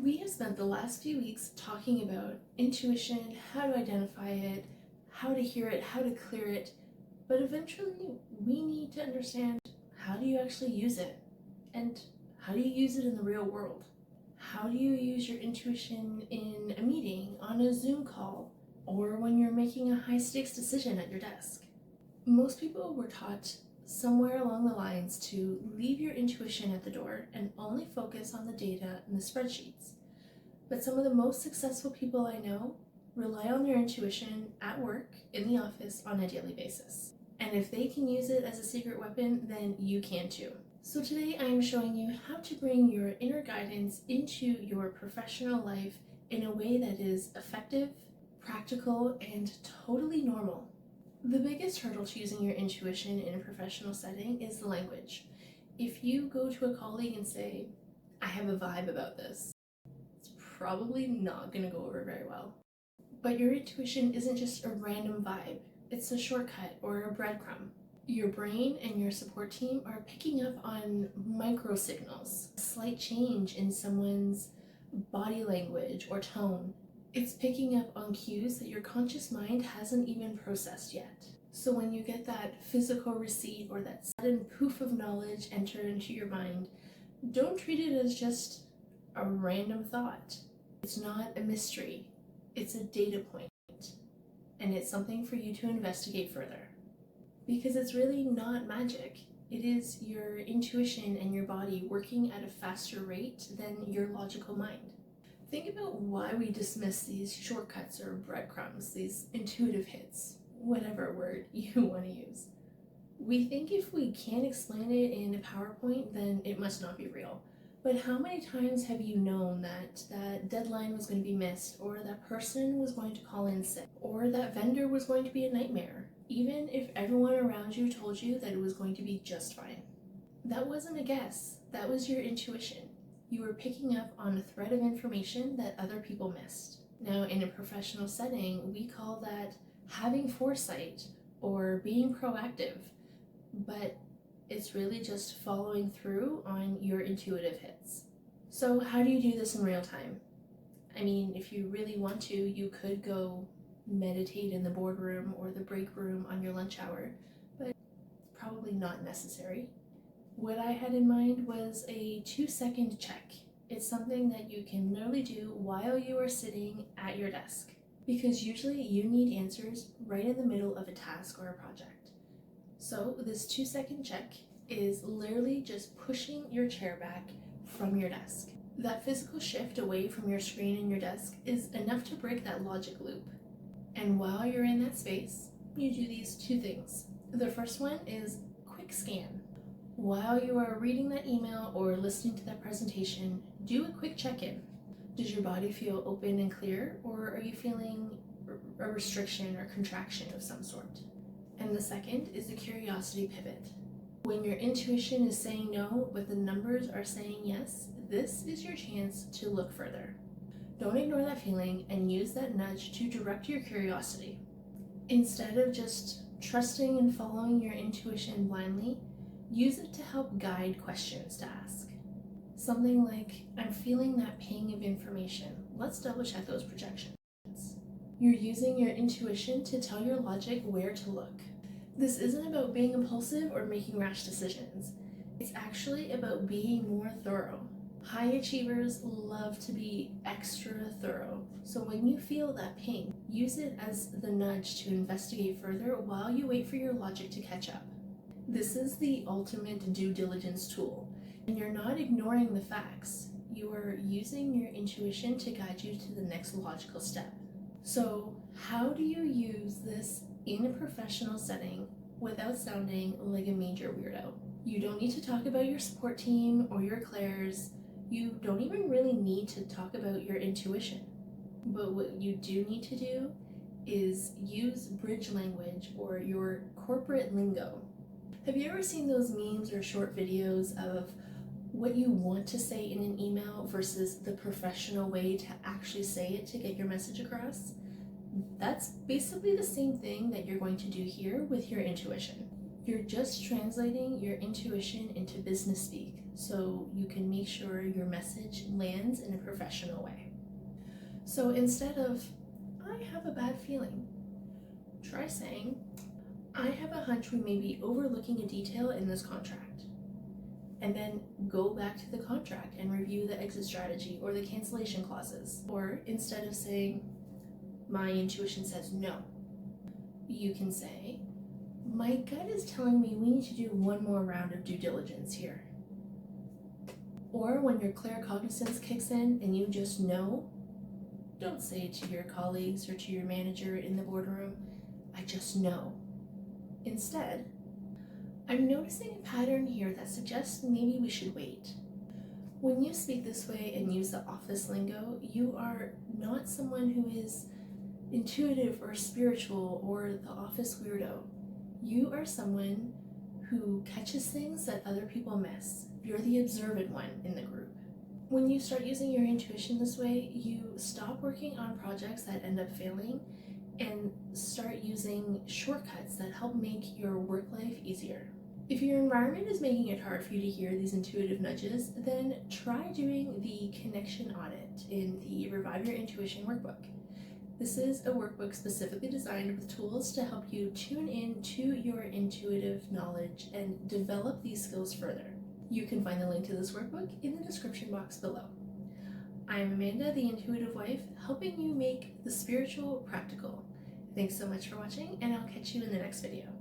We have spent the last few weeks talking about intuition, how to identify it, how to hear it, how to clear it, but eventually we need to understand, how do you actually use it? And how do you use it in the real world? How do you use your intuition in a meeting, on a Zoom call, or when you're making a high-stakes decision at your desk? Most people were taught somewhere along the lines to leave your intuition at the door and only focus on the data in the spreadsheets. But some of the most successful people I know rely on their intuition at work, in the office, on a daily basis. And if they can use it as a secret weapon, then you can too. So today I am showing you how to bring your inner guidance into your professional life in a way that is effective, practical, and totally normal. The biggest hurdle to using your intuition in a professional setting is the language. If you go to a colleague and say, "I have a vibe about this," it's probably not going to go over very well. But your intuition isn't just a random vibe, it's a shortcut or a breadcrumb. Your brain and your support team are picking up on micro signals, a slight change in someone's body language or tone. It's picking up on cues that your conscious mind hasn't even processed yet. So when you get that physical receipt or that sudden poof of knowledge enter into your mind, don't treat it as just a random thought. It's not a mystery. It's a data point, and it's something for you to investigate further. Because it's really not magic. It is your intuition and your body working at a faster rate than your logical mind. Think about why we dismiss these shortcuts or breadcrumbs, these intuitive hits, whatever word you want to use. We think if we can't explain it in a PowerPoint, then it must not be real. But how many times have you known that that deadline was going to be missed, or that person was going to call in sick, or that vendor was going to be a nightmare, even if everyone around you told you that it was going to be just fine? That wasn't a guess. That was your intuition. You were picking up on a thread of information that other people missed. Now, in a professional setting, we call that having foresight or being proactive, but it's really just following through on your intuitive hits. So how do you do this in real time? I mean, if you really want to, you could go meditate in the boardroom or the break room on your lunch hour, but probably not necessary. What I had in mind was a 2-second check. It's something that you can literally do while you are sitting at your desk, because usually you need answers right in the middle of a task or a project. So this 2-second check is literally just pushing your chair back from your desk. That physical shift away from your screen and your desk is enough to break that logic loop. And while you're in that space, you do these two things. The first one is quick scan. While you are reading that email or listening to that presentation, do a quick check-in. Does your body feel open and clear, or are you feeling a restriction or contraction of some sort? And the second is the curiosity pivot. When your intuition is saying no, but the numbers are saying yes, this is your chance to look further. Don't ignore that feeling and use that nudge to direct your curiosity. Instead of just trusting and following your intuition blindly, use it to help guide questions to ask. Something like, "I'm feeling that ping of information. Let's double check those projections." You're using your intuition to tell your logic where to look. This isn't about being impulsive or making rash decisions. It's actually about being more thorough. High achievers love to be extra thorough. So when you feel that ping, use it as the nudge to investigate further while you wait for your logic to catch up. This is the ultimate due diligence tool, and you're not ignoring the facts. You are using your intuition to guide you to the next logical step. So how do you use this in a professional setting without sounding like a major weirdo? You don't need to talk about your support team or your clairs. You don't even really need to talk about your intuition. But what you do need to do is use bridge language or your corporate lingo. Have you ever seen those memes or short videos of what you want to say in an email versus the professional way to actually say it to get your message across? That's basically the same thing that you're going to do here with your intuition. You're just translating your intuition into business speak, so you can make sure your message lands in a professional way. So instead of, I have a bad feeling, try saying, I have a hunch we may be overlooking a detail in this contract. And then go back to the contract and review the exit strategy or the cancellation clauses. Or instead of saying, my intuition says no, you can say, my gut is telling me we need to do one more round of due diligence here. Or when your claircognizance kicks in and you just know, don't say it to your colleagues or to your manager in the boardroom, I just know. Instead, I'm noticing a pattern here that suggests maybe we should wait. When you speak this way and use the office lingo, you are not someone who is intuitive or spiritual or the office weirdo. You are someone who catches things that other people miss. You're the observant one in the group. When you start using your intuition this way, you stop working on projects that end up failing and start using shortcuts that help make your work life easier. If your environment is making it hard for you to hear these intuitive nudges, then try doing the connection audit in the Revive Your Intuition workbook. This is a workbook specifically designed with tools to help you tune in to your intuitive knowledge and develop these skills further. You can find the link to this workbook in the description box below. I'm Amanda, the Intuitive Wife, helping you make the spiritual practical. Thanks so much for watching, and I'll catch you in the next video.